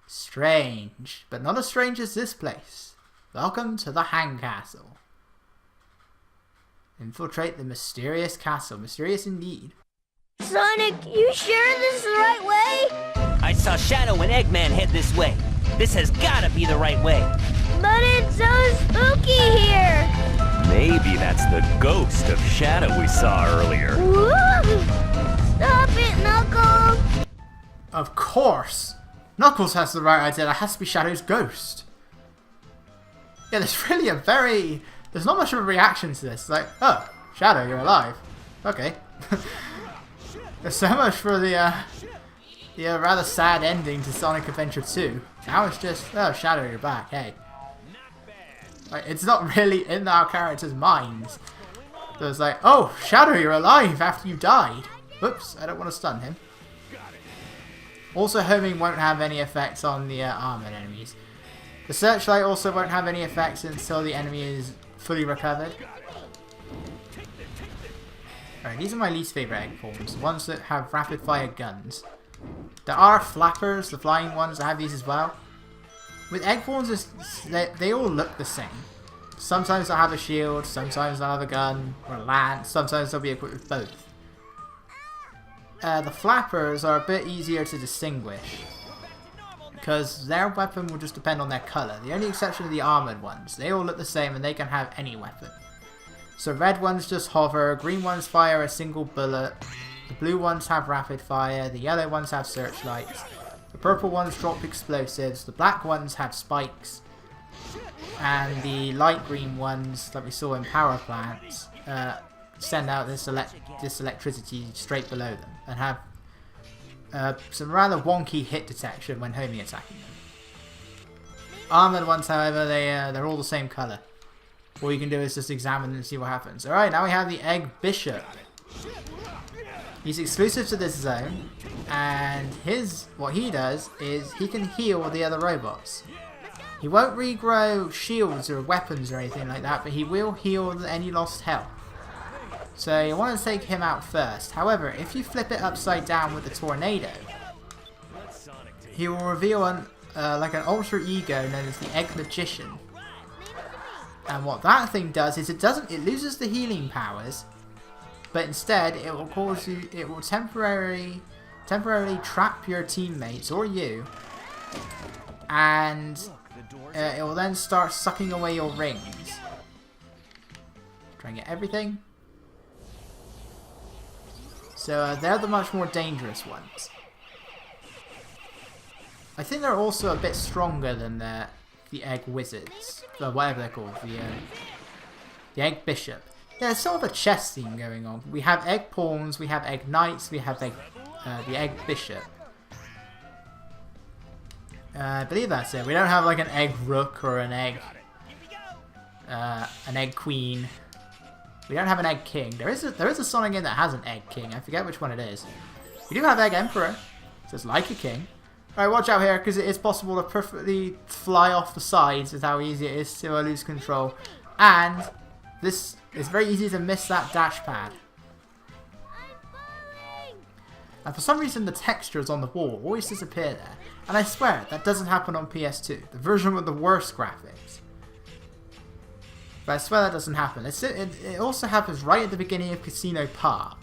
Strange, but not as strange as this place. Welcome to the Hang Castle. Infiltrate the mysterious castle. Mysterious indeed. Sonic, you sure this is the right way? I saw Shadow and Eggman head this way. This has gotta be the right way. But it's so spooky here. Maybe that's the ghost of Shadow we saw earlier. Woo! Stop it, Knuckles! Of course! Knuckles has the right idea. That has to be Shadow's ghost. Yeah, there's not much of a reaction to this. Like, oh, Shadow, you're alive. Okay. There's so much for the rather sad ending to Sonic Adventure 2. Now it's just, oh, Shadow, you're back. Hey. Like, it's not really in our characters' minds. So it's like, oh, Shadow, you're alive after you died. Whoops, I don't want to stun him. Also, homing won't have any effects on the armored enemies. The searchlight also won't have any effects until the enemy is fully recovered. Alright, these are my least favourite egg forms. The ones that have rapid fire guns. There are flappers, the flying ones, that have these as well. With egg forms, they all look the same. Sometimes they'll have a shield, sometimes they'll have a gun or a lance, sometimes they'll be equipped with both. The flappers are a bit easier to distinguish because their weapon will just depend on their colour. The only exception are the armoured ones. They all look the same and they can have any weapon. So red ones just hover, green ones fire a single bullet, the blue ones have rapid fire, the yellow ones have searchlights, the purple ones drop explosives, the black ones have spikes, and the light green ones that we saw in power plants send out this electricity straight below them and have some rather wonky hit detection when homing attacking them. Armoured ones, however, they're all the same colour. All you can do is just examine and see what happens. Alright, now we have the Egg Bishop. He's exclusive to this zone, and what he does is he can heal the other robots. He won't regrow shields or weapons or anything like that, but he will heal any lost health. So you want to take him out first. However, if you flip it upside down with the tornado, he will reveal like an alter ego known as the Egg Magician. And what that thing does is it loses the healing powers, but instead it will temporarily trap your teammates or you, and it will then start sucking away your rings. Try and get everything. So they're the much more dangerous ones. I think they're also a bit stronger than the Egg Wizards, or whatever they're called, the Egg Bishop. Yeah, there's sort of a chess theme going on. We have Egg Pawns, we have Egg Knights, we have the Egg Bishop. I believe that's it. We don't have like an Egg Rook or an Egg Queen. We don't have an Egg King. There is a Sonic game that has an Egg King. I forget which one it is. We do have Egg Emperor, so it's like a king. Alright, watch out here, because it is possible to perfectly fly off the sides with how easy it is to lose control. And this is very easy to miss that dash pad. And for some reason the textures on the wall always disappear there. And I swear, that doesn't happen on PS2. The version with the worst graphics. But I swear that doesn't happen. It also happens right at the beginning of Casino Park.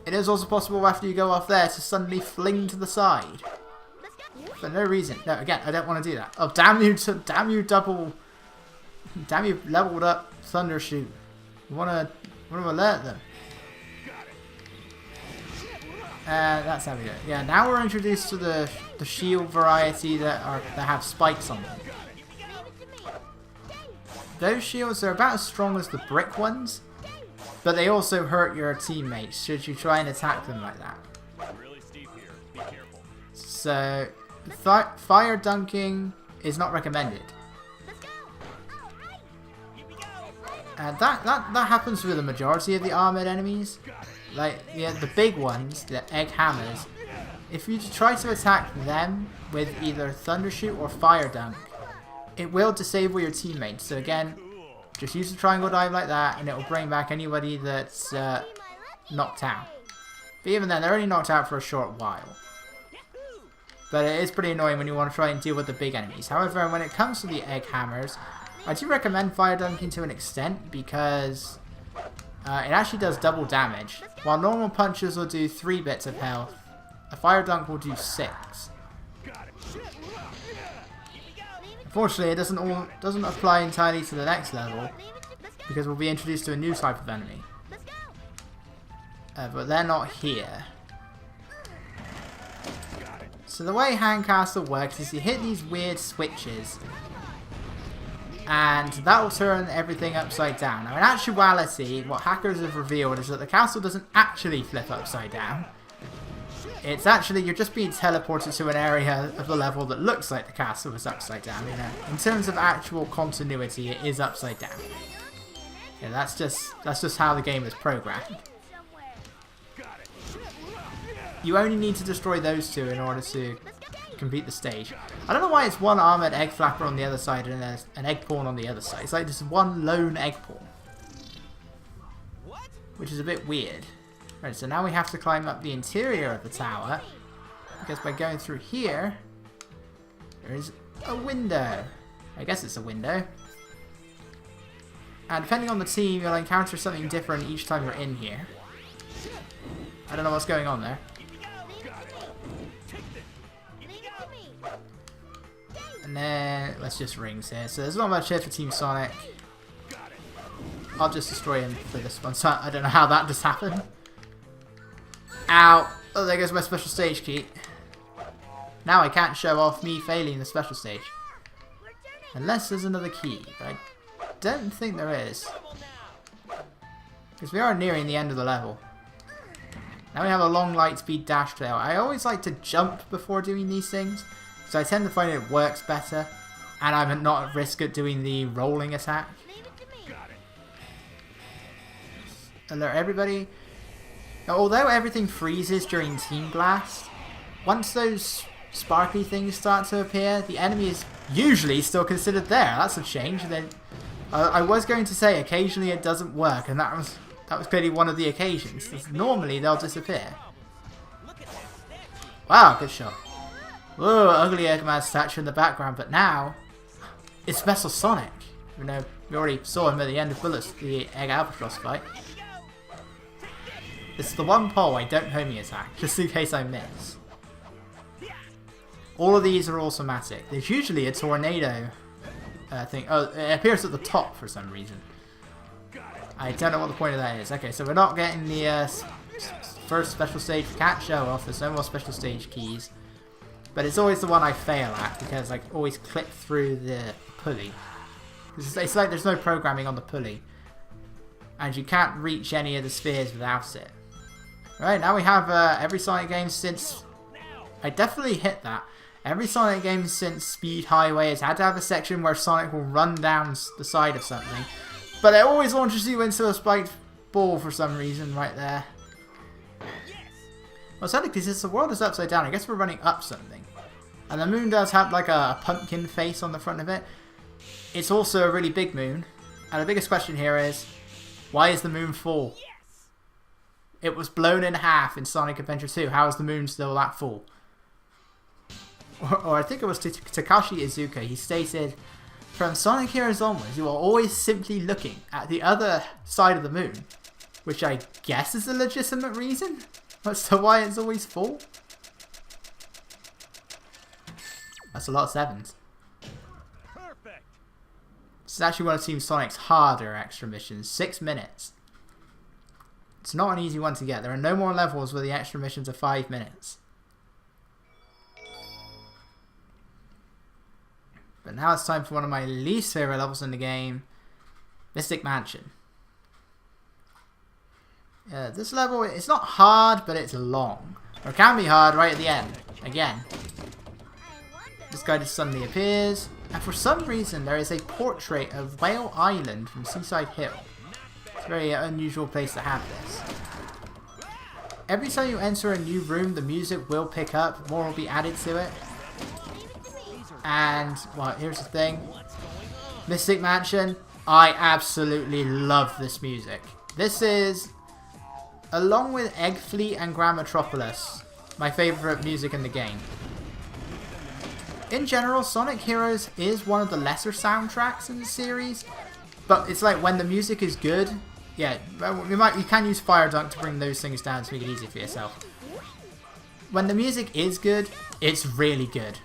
It is also possible after you go off there to suddenly fling to the side. For no reason. No, again, I don't want to do that. Oh, damn you leveled up Thundershoot. You want to alert them. That's how we do it. Yeah, now we're introduced to the shield variety that have spikes on them. Those shields are about as strong as the brick ones, but they also hurt your teammates should you try and attack them like that. So, fire dunking is not recommended. And that happens with the majority of the armored enemies. Like, yeah, the big ones, the egg hammers, if you try to attack them with either Thundershoot or Fire Dunk, it will disable your teammates. So again, just use the triangle dive like that and it will bring back anybody that's knocked out. But even then, they're only knocked out for a short while. but it is pretty annoying when you want to try and deal with the big enemies. However, when it comes to the egg hammers, I do recommend fire dunking to an extent because it actually does double damage. While normal punches will do 3 bits of health, a fire dunk will do 6. Unfortunately, it doesn't apply entirely to the next level because we'll be introduced to a new type of enemy. But they're not here. So the way Hand Castle works is you hit these weird switches and that will turn everything upside down. Now in actuality, what hackers have revealed is that the castle doesn't actually flip upside down. It's actually, you're just being teleported to an area of the level that looks like the castle is upside down. You know, in terms of actual continuity, it is upside down. Yeah, that's just how the game is programmed. You only need to destroy those 2 in order to complete the stage. I don't know why it's one armored egg flapper on the other side and there's an egg pawn on the other side. It's like just one lone egg pawn, which is a bit weird. Right, so now we have to climb up the interior of the tower because by going through here, there is a window. I guess it's a window. And depending on the team, you'll encounter something different each time you're in here. I don't know what's going on there. And then, let's just rings here. So there's not much here for Team Sonic. I'll just destroy him for this one. So I don't know how that just happened. Ow! Oh, there goes my special stage key. Now I can't show off me failing the special stage. Unless there's another key. But I don't think there is. Because we are nearing the end of the level. Now we have a long light speed dash trail. I always like to jump before doing these things. So I tend to find it works better, and I'm not at risk at doing the rolling attack. Alert everybody. Now, although everything freezes during Team Blast, once those sparkly things start to appear, the enemy is usually still considered there. That's a change. Then I was going to say occasionally it doesn't work, and that was clearly one of the occasions. Normally they'll disappear. Wow, good shot. Whoa, ugly Eggman statue in the background, but now it's Metal Sonic. You know, we already saw him at the end of Bullets, the Egg Albatross fight. This is the one pole I don't homie attack, just in case I miss. All of these are automatic. There's usually a tornado thing. Oh, it appears at the top for some reason. I don't know what the point of that is. Okay, so we're not getting the first special stage. Can't show off. There's no more special stage keys. But it's always the one I fail at because I always clip through the pulley. It's like there's no programming on the pulley. And you can't reach any of the spheres without it. Right, now we have every Sonic game since... I definitely hit that. Every Sonic game since Speed Highway has had to have a section where Sonic will run down the side of something. But it always launches you into a spiked ball for some reason right there. Well, sadly, because the world is upside down, I guess we're running up something. And the moon does have like a pumpkin face on the front of it. It's also a really big moon. And the biggest question here is, why is the moon full? It was blown in half in Sonic Adventure 2. How is the moon still that full? Or I think it was Takashi Iizuka. He stated, from Sonic Heroes onwards, you are always simply looking at the other side of the moon. Which I guess is a legitimate reason as to why it's always full. That's a lot of 7s. Perfect. This is actually one of Team Sonic's harder extra missions. 6 minutes. It's not an easy one to get. There are no more levels where the extra missions are 5 minutes. But now it's time for one of my least favorite levels in the game. Mystic Mansion. This level, it's not hard, but it's long. Or it can be hard right at the end. Again. This guy just suddenly appears. And for some reason, there is a portrait of Whale Island from Seaside Hill. It's a very unusual place to have this. Every time you enter a new room, the music will pick up. More will be added to it. And, well, here's the thing. Mystic Mansion, I absolutely love this music. This is, along with Egg Fleet and Grand Metropolis, my favourite music in the game. in general, Sonic Heroes is one of the lesser soundtracks in the series, but it's like when the music is good, yeah, you can use Fire Dunk to bring those things down to make it easier for yourself. When the music is good, it's really good.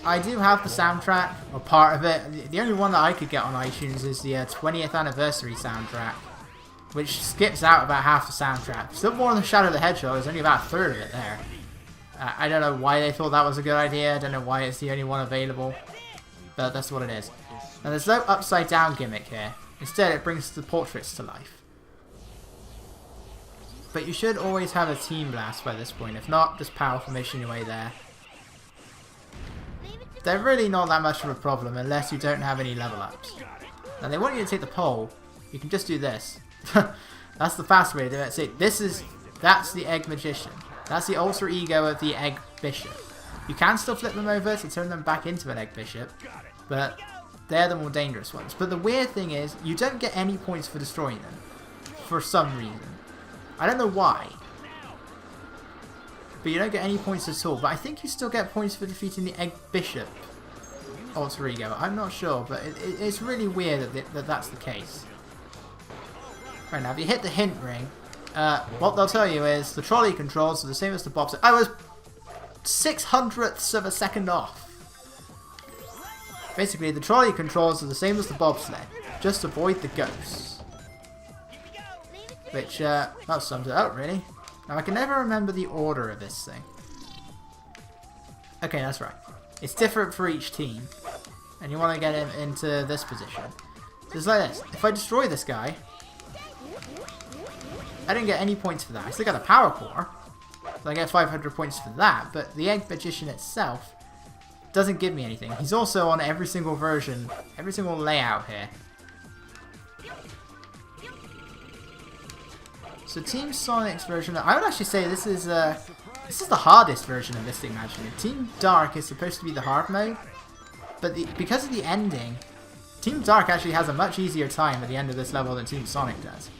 I do have the soundtrack, or part of it. The only one that I could get on iTunes is the 20th anniversary soundtrack, which skips out about half the soundtrack. Still more than Shadow the Hedgehog, there's only about a third of it there. I don't know why they thought that was a good idea, I don't know why it's the only one available, but that's what it is. Now there's no upside down gimmick here, instead it brings the portraits to life. But you should always have a Team Blast by this point, if not, just power formation your way there. They're really not that much of a problem unless you don't have any level ups. Now they want you to take the pole, you can just do this. That's the fast way to do it. See, that's the Egg Magician. That's the alter ego of the Egg Bishop. You can still flip them over to turn them back into an Egg Bishop, but they're the more dangerous ones. But the weird thing is, you don't get any points for destroying them, for some reason. I don't know why, but you don't get any points at all. But I think you still get points for defeating the Egg Bishop alter ego. I'm not sure, but it's really weird that that's the case. Right, now if you hit the hint ring, what they'll tell you is the trolley controls are the same as the bobsled. I was 600ths of a second off. Basically, the trolley controls are the same as the bobsled. Just avoid the ghosts. Which, that sums it up, really. Now, I can never remember the order of this thing. Okay, that's right. It's different for each team. And you want to get him into this position. So it's like this. If I destroy this guy, I didn't get any points for that. I still got a power core. So I get 500 points for that. But the Egg Magician itself doesn't give me anything. He's also on every single version, every single layout here. So Team Sonic's version, I would actually say this is the hardest version of Mystic Magic. Team Dark is supposed to be the hard mode, but because of the ending, Team Dark actually has a much easier time at the end of this level than Team Sonic does.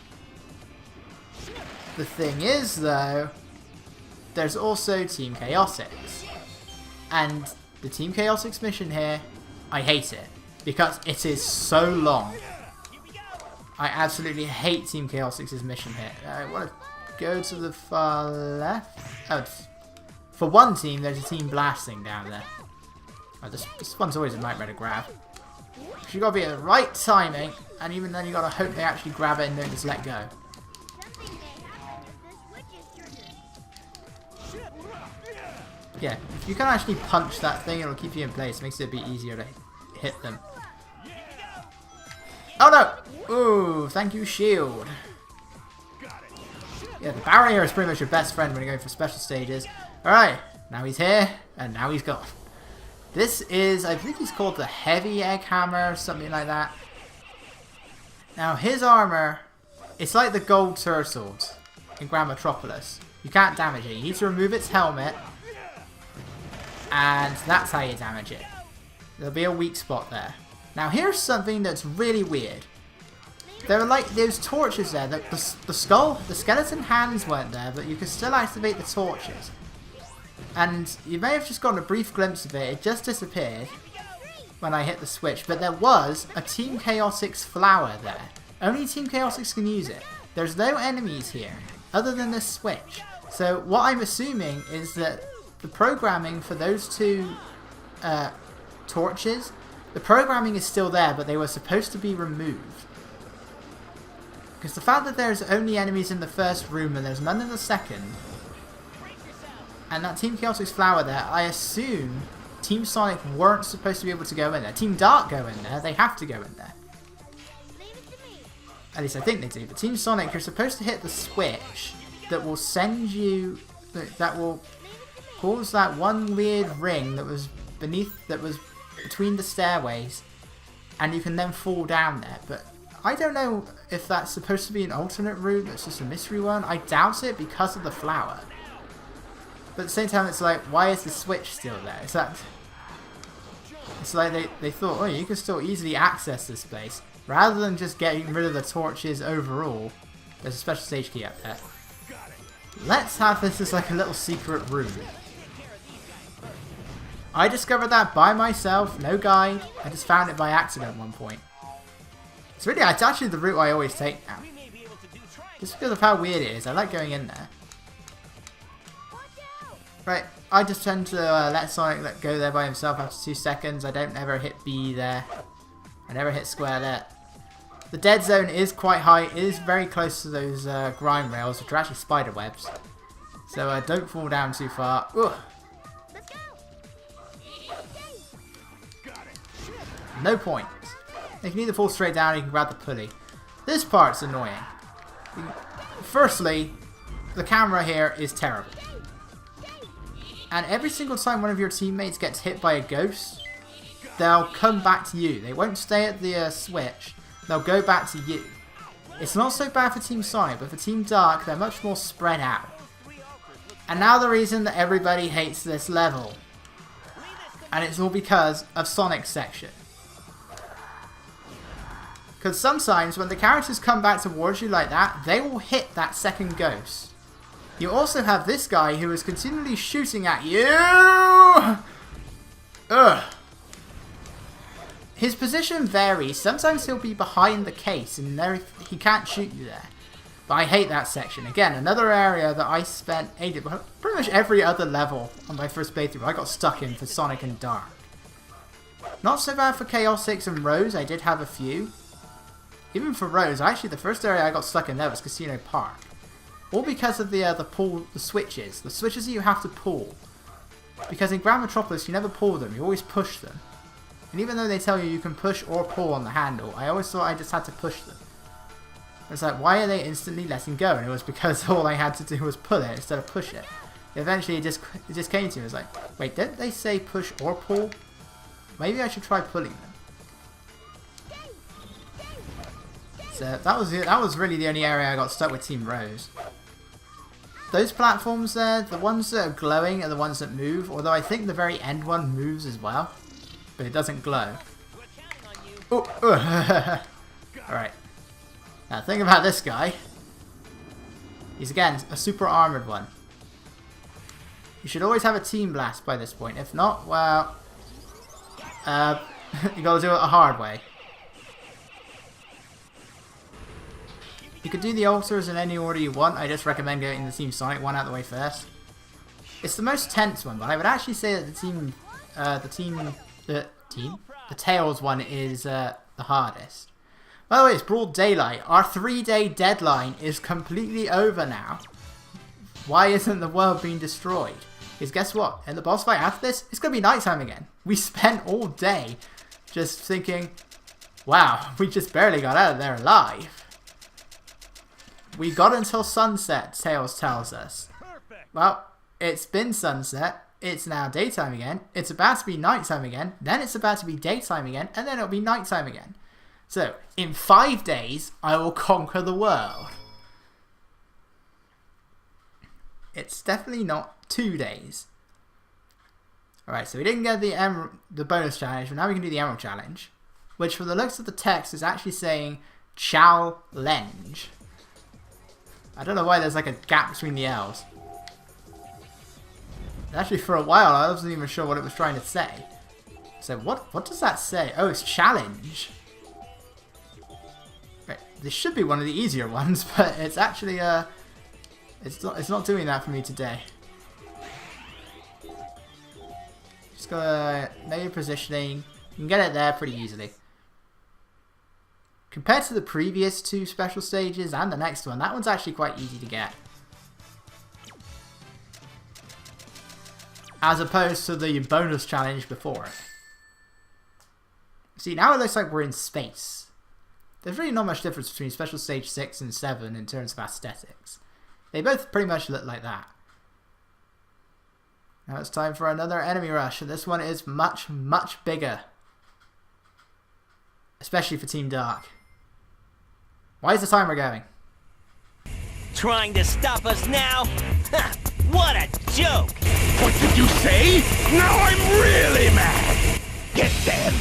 The thing is, though, there's also Team Chaotix, and the Team Chaotix mission here, I hate it, because it is so long. I absolutely hate Team Chaotix's mission here. I want to go to the far left. Oh, for one team, there's a Team Blasting down there. Oh, this one's always a nightmare to grab. You gotta be at the right timing, and even then you gotta hope they actually grab it and don't just let go. Yeah, if you can actually punch that thing, it'll keep you in place. Makes it a bit easier to hit them. Oh no! Ooh, thank you, shield. Yeah, the barrier is pretty much your best friend when you're going for special stages. Alright, now he's here, and now he's gone. This is, I believe he's called the Heavy Egg Hammer, or something like that. Now, his armor, it's like the gold turtles in Grand Metropolis. You can't damage it. You need to remove its helmet, and that's how you damage it. There'll be a weak spot there. Now here's something that's really weird. There are like those torches there. The skeleton hands weren't there, but you can still activate the torches. And you may have just gotten a brief glimpse of it. It just disappeared when I hit the switch. But there was a Team Chaotix flower there. Only Team Chaotix can use it. There's no enemies here other than this switch. So what I'm assuming is that the programming for those two torches, the programming is still there, but they were supposed to be removed. Because the fact that there's only enemies in the first room and there's none in the second, and that Team Chaotix flower there, I assume Team Sonic weren't supposed to be able to go in there. Team Dark go in there, they have to go in there. At least I think they do. But Team Sonic, you're supposed to hit the switch that will send you, that will cause that one weird ring that was between the stairways, and you can then fall down there. But I don't know if that's supposed to be an alternate route, that's just a mystery one. I doubt it because of the flower. But at the same time, it's like, why is the switch still there? It's like they thought, oh, you can still easily access this place. Rather than just getting rid of the torches overall, there's a special stage key up there. Let's have this as like a little secret room. I discovered that by myself, no guide. I just found it by accident at one point. It's actually the route I always take now. Just because of how weird it is, I like going in there. Right, I just tend to let Sonic go there by himself after 2 seconds. I don't ever hit B there. I never hit square there. The dead zone is quite high. It is very close to those grind rails, which are actually spider webs. So don't fall down too far. Ugh. No points. You can either fall straight down or you can grab the pulley. This part's annoying. Firstly, the camera here is terrible. And every single time one of your teammates gets hit by a ghost, they'll come back to you. They won't stay at the switch. They'll go back to you. It's not so bad for Team Sonic, but for Team Dark, they're much more spread out. And now the reason that everybody hates this level. And it's all because of Sonic's section. Because sometimes when the characters come back towards you like that, they will hit that second ghost. You also have this guy who is continually shooting at you. Ugh. His position varies. Sometimes he'll be behind the case and he can't shoot you there. But I hate that section. Again, another area that I spent ages, pretty much every other level on my first playthrough I got stuck in for Sonic and Dark. Not so bad for Chaotix and Rose. I did have a few. Even for Rose, actually the first area I got stuck in there was Casino Park. All because of the switches. The switches that you have to pull. Because in Grand Metropolis you never pull them, you always push them. And even though they tell you you can push or pull on the handle, I always thought I just had to push them. It's like, why are they instantly letting go? And it was because all I had to do was pull it instead of push it. Eventually it just came to me. It was like, wait, didn't they say push or pull? Maybe I should try pulling them. So that was really the only area I got stuck with Team Rose. Those platforms there, the ones that are glowing are the ones that move, although I think the very end one moves as well, but it doesn't glow. Alright. Now think about this guy. He's again a super armored one. You should always have a team blast by this point. If not, well, you gotta do it a hard way. You could do the altars in any order you want. I just recommend getting the Team Sonic one out of the way first. It's the most tense one, but I would actually say that the Tails one is the hardest. By the way, it's broad daylight. Our 3-day deadline is completely over now. Why isn't the world being destroyed? Because guess what? In the boss fight after this, it's going to be nighttime again. We spent all day just thinking, wow, we just barely got out of there alive. We got until sunset, Tails tells us. Well, it's been sunset, it's now daytime again, it's about to be nighttime again, then it's about to be daytime again, and then it'll be nighttime again. So, in 5 days, I will conquer the world. It's definitely not 2 days. Alright, so we didn't get the bonus challenge, but now we can do the Emerald challenge. Which, from the looks of the text, is actually saying challenge. I don't know why there's like a gap between the L's. Actually, for a while, I wasn't even sure what it was trying to say. So what does that say? Oh, it's challenge. Right, this should be one of the easier ones, but it's actually it's not doing that for me today. Just gotta know your positioning. You can get it there pretty easily. Compared to the previous 2 special stages and the next one, that one's actually quite easy to get. As opposed to the bonus challenge before it. See, now it looks like we're in space. There's really not much difference between Special Stage 6 and 7 in terms of aesthetics. They both pretty much look like that. Now it's time for another enemy rush, and this one is much, much bigger. Especially for Team Dark. Why is the timer going? Trying to stop us now? Ha! What a joke! What did you say? Now I'm really mad! Get them!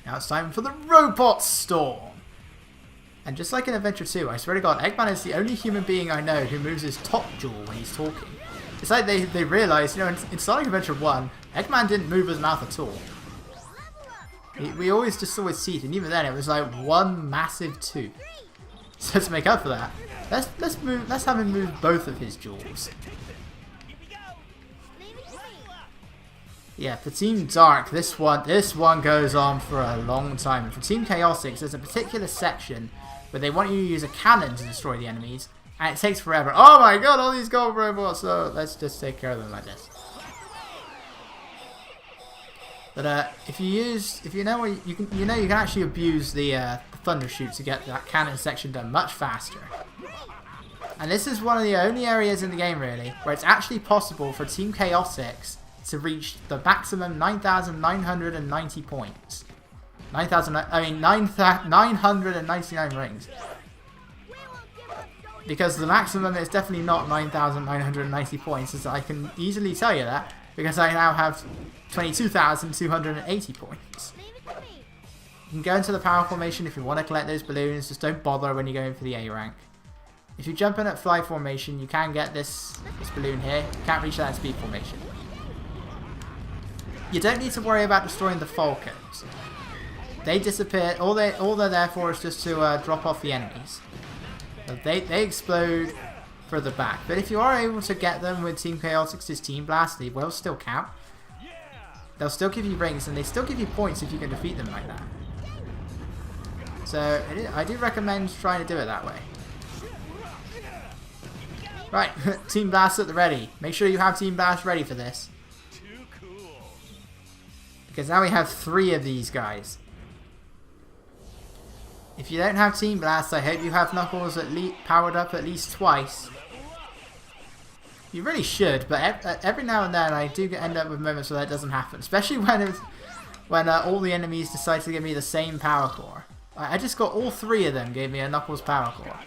Now it's time for the Robot Storm! And just like in Adventure 2, I swear to God, Eggman is the only human being I know who moves his top jaw when he's talking. It's like they realised, you know, in Sonic Adventure 1, Eggman didn't move his mouth at all. We always just saw his teeth, and even then it was like one massive tooth. So to make up for that, let's have him move both of his jaws. Yeah, for Team Dark, this one goes on for a long time. And for Team Chaotix, there's a particular section where they want you to use a cannon to destroy the enemies, and it takes forever. Oh my god, all these gold robots! So let's just take care of them like this. But if you know what you can actually abuse the thunder shoot to get that cannon section done much faster. And this is one of the only areas in the game really where it's actually possible for Team Chaotix to reach the maximum 9,990 points. 999 rings. Because the maximum is definitely not 9,990 points, as I can easily tell you that, because I now have 22,280 points. You can go into the power formation if you want to collect those balloons, just don't bother when you're going for the A rank. If you jump in at fly formation, you can get this balloon here. You can't reach that in speed formation. You don't need to worry about destroying the Falcons. They disappear. All they're there for is just to drop off the enemies. So they explode further back. But if you are able to get them with Team Chaotix's Team Blast, they will still count. They'll still give you rings, and they still give you points if you can defeat them like that. So I do recommend trying to do it that way. Right, Team Blast at the ready. Make sure you have Team Blast ready for this. Because now we have 3 of these guys. If you don't have Team Blast, I hope you have Knuckles powered up at least twice. You really should, but every now and then I do end up with moments where that doesn't happen. Especially when all the enemies decide to give me the same power core. I just got all 3 of them gave me a Knuckles power core.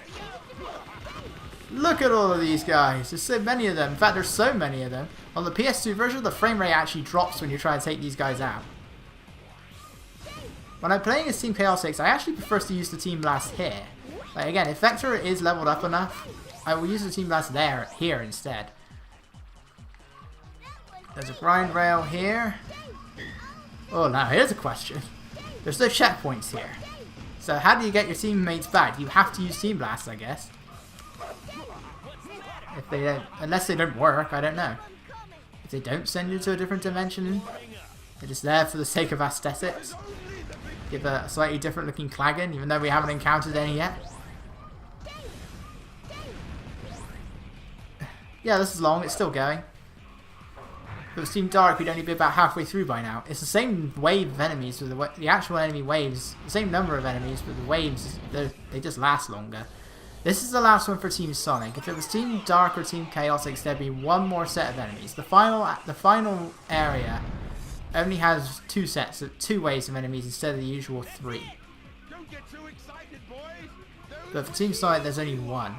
Look at all of these guys. There's so many of them. In fact, there's so many of them. On the PS2 version, the frame rate actually drops when you try to take these guys out. When I'm playing as Team Chaotix, I actually prefer to use the Team Blast here. Like again, if Vector is leveled up enough, I will use the Team Blast here instead. There's a grind rail here. Oh, now here's a question. There's no checkpoints here. So how do you get your teammates back? You have to use Team Blast, I guess. If they don't, unless they don't work, I don't know. If they don't send you to a different dimension, they're just there for the sake of aesthetics. Give a slightly different looking Clagon, even though we haven't encountered any yet. Yeah, this is long, it's still going. If it was Team Dark, we'd only be about halfway through by now. It's the same wave of enemies, with the actual enemy waves, the same number of enemies, but the waves, they just last longer. This is the last one for Team Sonic. If it was Team Dark or Team Chaotix, there'd be one more set of enemies. The final area only has 2 waves of enemies instead of the usual 3. Don't get too excited, boys. But for Team Sonic, there's only 1.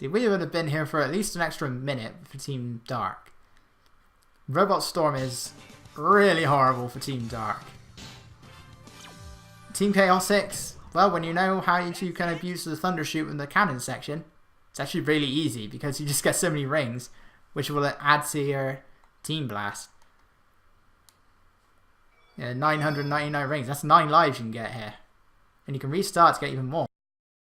See, we would have been here for at least an extra minute for Team Dark. Robot Storm is really horrible for Team Dark. Team Chaotix, well, when you know how you can abuse the Thunder Shoot in the cannon section, it's actually really easy because you just get so many rings, which will add to your Team Blast. Yeah, 999 rings, that's 9 lives you can get here. And you can restart to get even more.